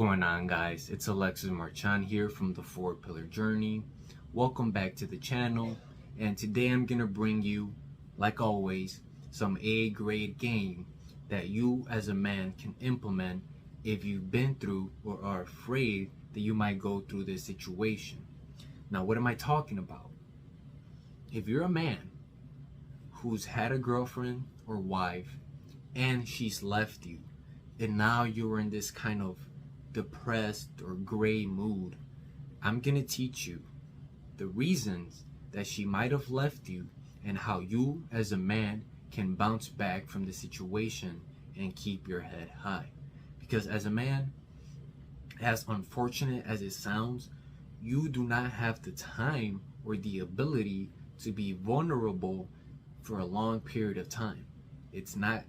Going on, guys? It's Alexis Marchand here from the Four Pillar Journey. Welcome back to the channel, and today I'm gonna bring you, like always, some A-grade game that you as a man can implement if you've been through or are afraid that you might go through this situation. Now, what am I talking about? If you're a man who's had a girlfriend or wife and she's left you, and now you're in this kind of depressed or gray mood, I'm gonna teach you the reasons that she might have left you and how you as a man can bounce back from the situation and keep your head high. Because as a man, as unfortunate as it sounds, you do not have the time or the ability to be vulnerable for a long period of time. It's not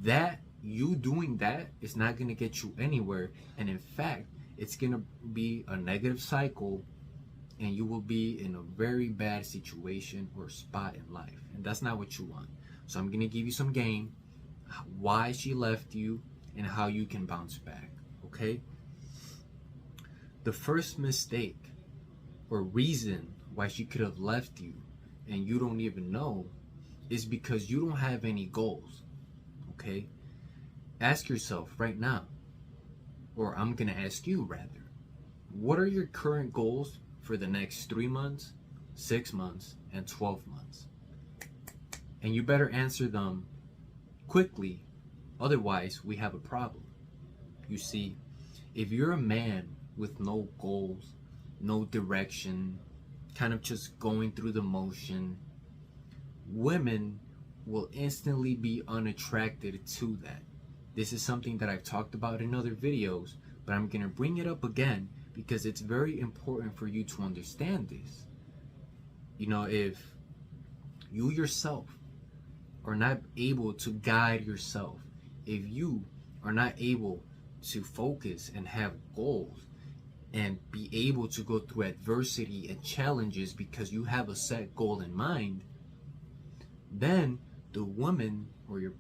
that you doing that is not going to get you anywhere, and in fact it's going to be a negative cycle, and you will be in a very bad situation or spot in life, and that's not what you want. So I'm going to give you some game, why she left you and how you can bounce back. Okay, the first mistake or reason why she could have left you and you don't even know is because you don't have any goals. Okay, ask yourself right now, or I'm gonna ask you rather, what are your current goals for the next 3 months, 6 months, and 12 months? And you better answer them quickly, otherwise we have a problem. You see, if you're a man with no goals, no direction, kind of just going through the motion, women will instantly be unattracted to that. This is something that I've talked about in other videos, but I'm going to bring it up again because it's very important for you to understand this. You know, if you yourself are not able to guide yourself, if you are not able to focus and have goals and be able to go through adversity and challenges because you have a set goal in mind, then the woman or your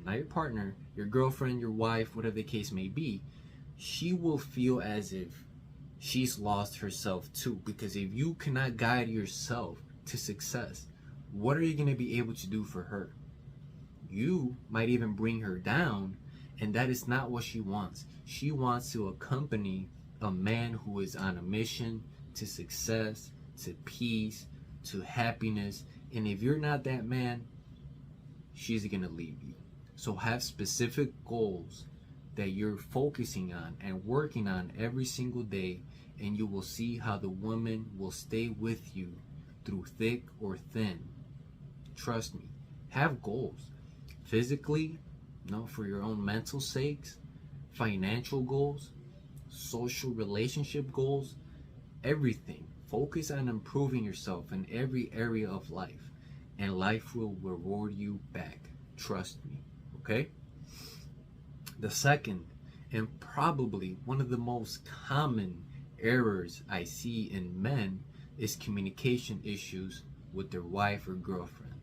not your partner, your girlfriend, your wife, whatever the case may be, she will feel as if she's lost herself too. Because if you cannot guide yourself to success, what are you going to be able to do for her? You might even bring her down, and that is not what she wants. She wants to accompany a man who is on a mission to success, to peace, to happiness. And if you're not that man, she's gonna leave you. So have specific goals that you're focusing on and working on every single day, and you will see how the woman will stay with you through thick or thin. Trust me. Have goals. Physically, for your own mental sakes, financial goals, social relationship goals, everything. Focus on improving yourself in every area of life, and life will reward you back. Trust me. Okay? The second, and probably one of the most common errors I see in men, is communication issues with their wife or girlfriend.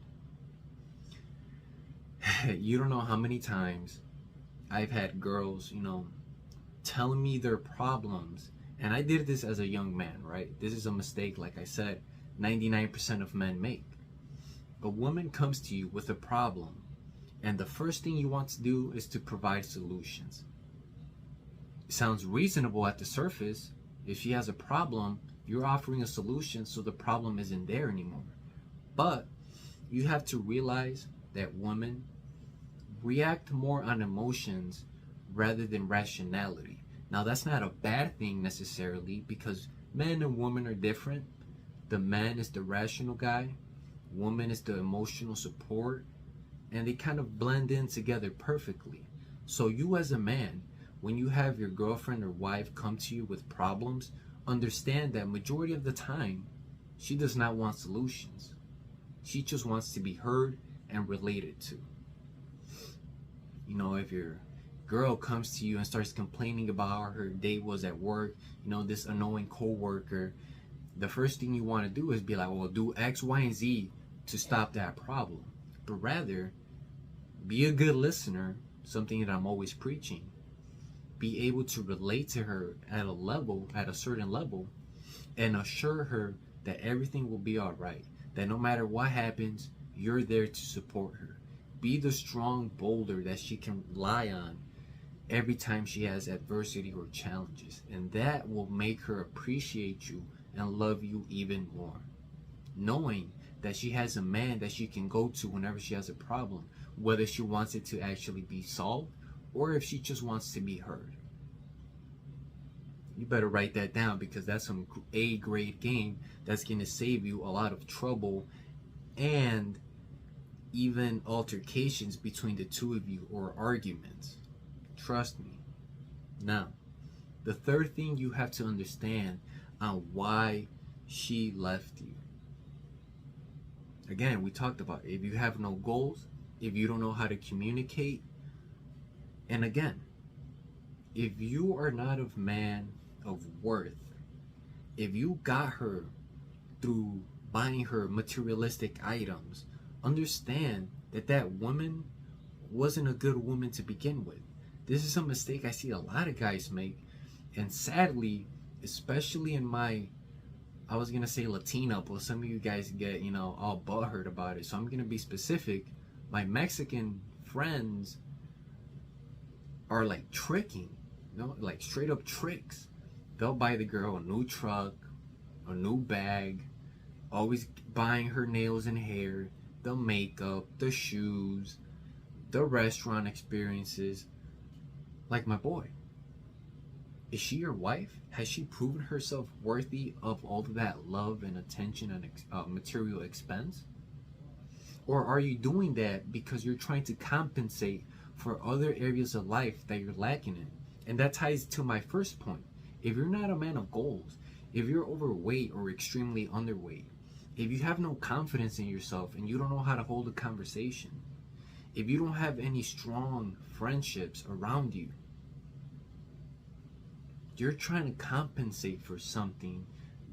You don't know how many times I've had girls, telling me their problems. And I did this as a young man, right? This is a mistake, like I said, 99% of men make. A woman comes to you with a problem, and the first thing you want to do is to provide solutions. It sounds reasonable at the surface. If she has a problem, you're offering a solution so the problem isn't there anymore. But you have to realize that women react more on emotions rather than rationality. Now, that's not a bad thing necessarily, because men and women are different. The man is the rational guy, woman is the emotional support, and they kind of blend in together perfectly. So you as a man, when you have your girlfriend or wife come to you with problems, understand that majority of the time, she does not want solutions. She just wants to be heard and related to. If your girl comes to you and starts complaining about how her day was at work, this annoying coworker, the first thing you want to do is be like, well, do X, Y, and Z to stop that problem. But rather, be a good listener, something that I'm always preaching. be able to relate to her at a certain level, and assure her that everything will be all right. That no matter what happens, you're there to support her. Be the strong boulder that she can rely on every time she has adversity or challenges. And that will make her appreciate you and love you even more. Knowing that she has a man that she can go to whenever she has a problem, whether she wants it to actually be solved or if she just wants to be heard. You better write that down, because that's some A-grade game that's going to save you a lot of trouble and even altercations between the two of you, or arguments. Trust me. Now, the third thing you have to understand on why she left you. Again, we talked about if you have no goals, if you don't know how to communicate, and again, if you are not a man of worth, if you got her through buying her materialistic items, understand that that woman wasn't a good woman to begin with. This is a mistake I see a lot of guys make, and sadly, especially in my, I was gonna say Latino, but some of you guys get, all butthurt about it, so I'm gonna be specific. My Mexican friends are like tricking, like straight up tricks. They'll buy the girl a new truck, a new bag, always buying her nails and hair, the makeup, the shoes, the restaurant experiences. Like, my boy, is she your wife? Has she proven herself worthy of all of that love and attention and material expense? Or are you doing that because you're trying to compensate for other areas of life that you're lacking in? And that ties to my first point. If you're not a man of goals, if you're overweight or extremely underweight, if you have no confidence in yourself and you don't know how to hold a conversation, if you don't have any strong friendships around you, you're trying to compensate for something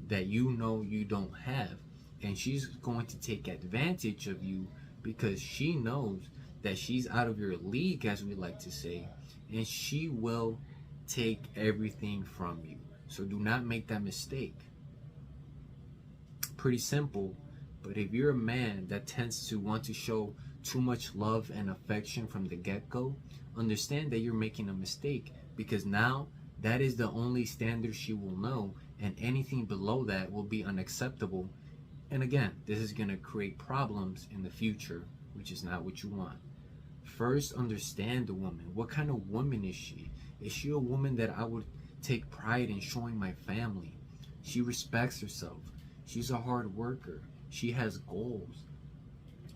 that you know you don't have. And she's going to take advantage of you because she knows that she's out of your league, as we like to say, and she will take everything from you. So do not make that mistake. Pretty simple, but if you're a man that tends to want to show too much love and affection from the get-go, understand that you're making a mistake, because now that is the only standard she will know, and anything below that will be unacceptable. And again, this is going to create problems in the future, which is not what you want. First, understand the woman. What kind of woman is she? Is she a woman that I would take pride in showing my family? She respects herself. She's a hard worker. She has goals.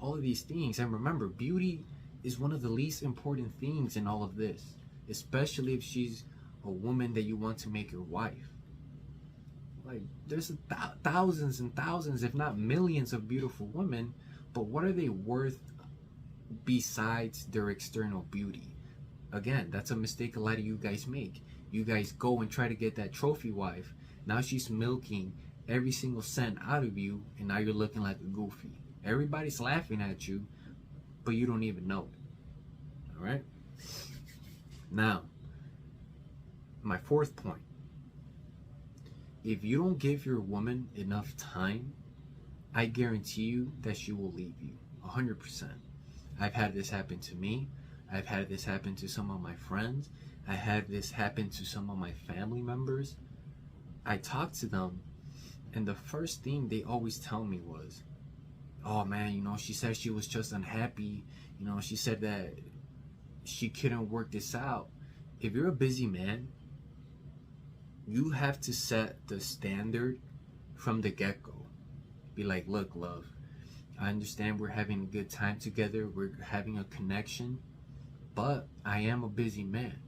All of these things. And remember, beauty is one of the least important things in all of this, especially if she's a woman that you want to make your wife. Like, there's thousands and thousands, if not millions, of beautiful women, but what are they worth besides their external beauty? Again, that's a mistake a lot of you guys make. You guys go and try to get that trophy wife. Now she's milking every single cent out of you, and now you're looking like a goofy. Everybody's laughing at you, but you don't even know it. All right? Now, my fourth point. If you don't give your woman enough time, I guarantee you that she will leave you. 100%. I've had this happen to me. I've had this happen to some of my friends. I had this happen to some of my family members. I talked to them, and the first thing they always tell me was, oh man, she said she was just unhappy. She said that she couldn't work this out. If you're a busy man, you have to set the standard from the get-go. Be like, look, love, I understand we're having a good time together. We're having a connection, but I am a busy man.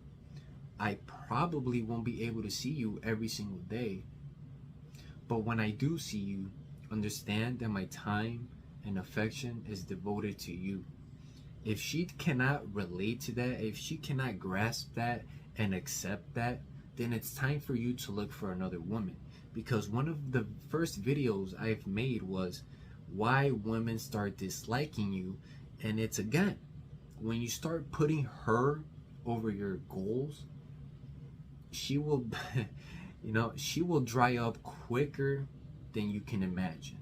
I probably won't be able to see you every single day. But when I do see you, understand that my time and affection is devoted to you. If she cannot relate to that, if she cannot grasp that and accept that, then it's time for you to look for another woman. Because one of the first videos I've made was why women start disliking you. And it's, again, when you start putting her over your goals, she will, she will dry up quicker than you can imagine.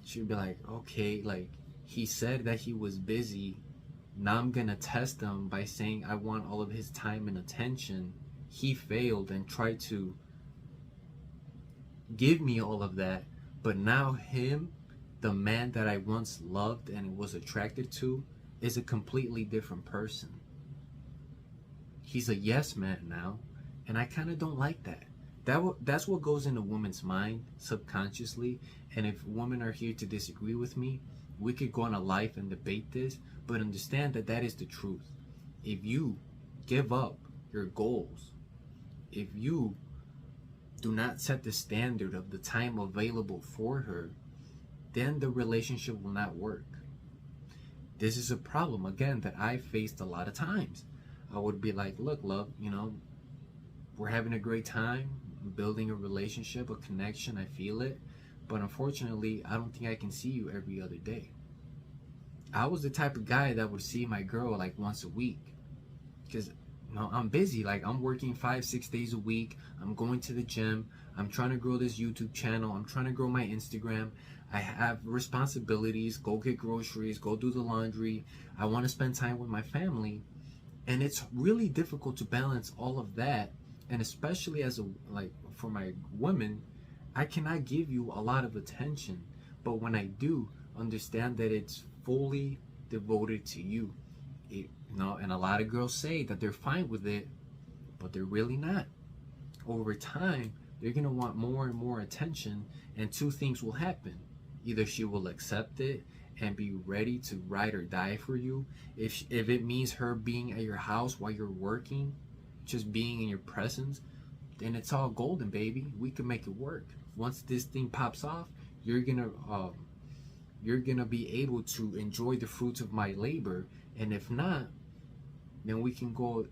She'll be like, okay, like, he said that he was busy. Now I'm gonna test him by saying I want all of his time and attention. He failed and tried to give me all of that, but now him, the man that I once loved and was attracted to, is a completely different person. He's a yes man now, and I kind of don't like that. That's what goes in a woman's mind subconsciously. And if women are here to disagree with me, we could go on a live and debate this, but understand that that is the truth. If you give up your goals, if you do not set the standard of the time available for her, then the relationship will not work. This is a problem, again, that I faced a lot of times. I would be like, look, love, we're having a great time, building a relationship, a connection, I feel it, but unfortunately, I don't think I can see you every other day. I was the type of guy that would see my girl like once a week, because I'm busy. Like, I'm working 5-6 days a week. I'm going to the gym. I'm trying to grow this YouTube channel. I'm trying to grow my Instagram. I have responsibilities. Go get groceries. Go do the laundry. I want to spend time with my family. And it's really difficult to balance all of that. And especially for my women, I cannot give you a lot of attention. But when I do, understand that it's fully devoted to you. And a lot of girls say that they're fine with it, but they're really not. Over time, they're gonna want more and more attention, and two things will happen. Either she will accept it and be ready to ride or die for you. If it means her being at your house while you're working, just being in your presence, then it's all golden, baby. We can make it work. Once this thing pops off, you're gonna be able to enjoy the fruits of my labor. And if not, then we can go,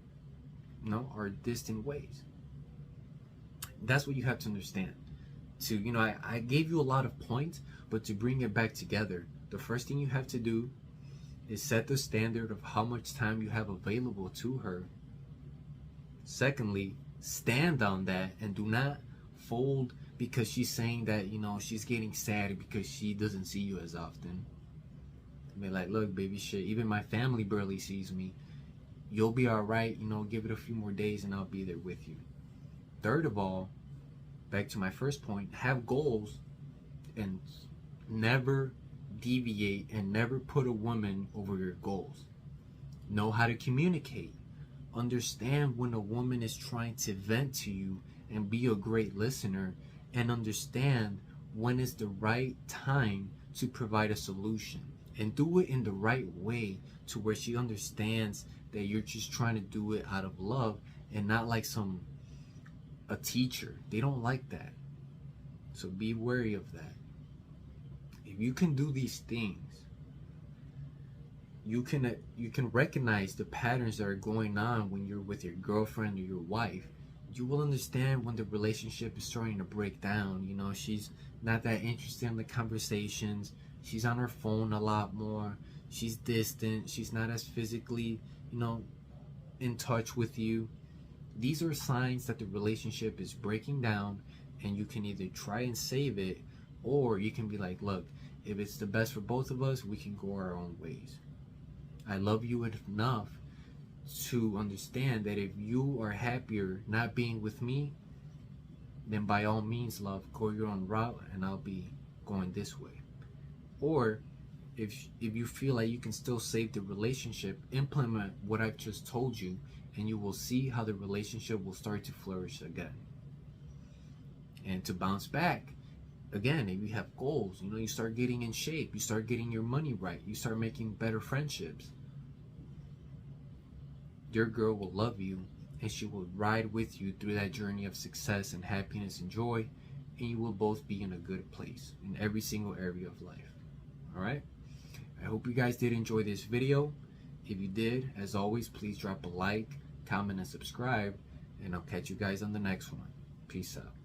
our distant ways. That's what you have to understand. I gave you a lot of points, but to bring it back together, the first thing you have to do is set the standard of how much time you have available to her. Secondly, stand on that and do not fold because she's saying that, she's getting sad because she doesn't see you as often. Be like, look, baby, shit, even my family barely sees me. You'll be all right, give it a few more days and I'll be there with you. Third of all, back to my first point, have goals and never deviate and never put a woman over your goals. Know how to communicate. Understand when a woman is trying to vent to you and be a great listener, and understand when is the right time to provide a solution. And do it in the right way to where she understands that you're just trying to do it out of love and not like a teacher. They don't like that. So be wary of that. If you can do these things, you can recognize the patterns that are going on when you're with your girlfriend or your wife. You will understand when the relationship is starting to break down. She's not that interested in the conversations. She's on her phone a lot more. She's distant. She's not as physically, in touch with you. These are signs that the relationship is breaking down, and you can either try and save it, or you can be like, look, if it's the best for both of us, we can go our own ways. I love you enough to understand that if you are happier not being with me, then by all means, love, go your own route and I'll be going this way. Or if you feel like you can still save the relationship, implement what I've just told you, and you will see how the relationship will start to flourish again. And to bounce back, again, if you have goals, you start getting in shape, you start getting your money right, you start making better friendships, your girl will love you, and she will ride with you through that journey of success and happiness and joy, and you will both be in a good place in every single area of life. All right? I hope you guys did enjoy this video. If you did, as always, please drop a like, comment, and subscribe, and I'll catch you guys on the next one. Peace out.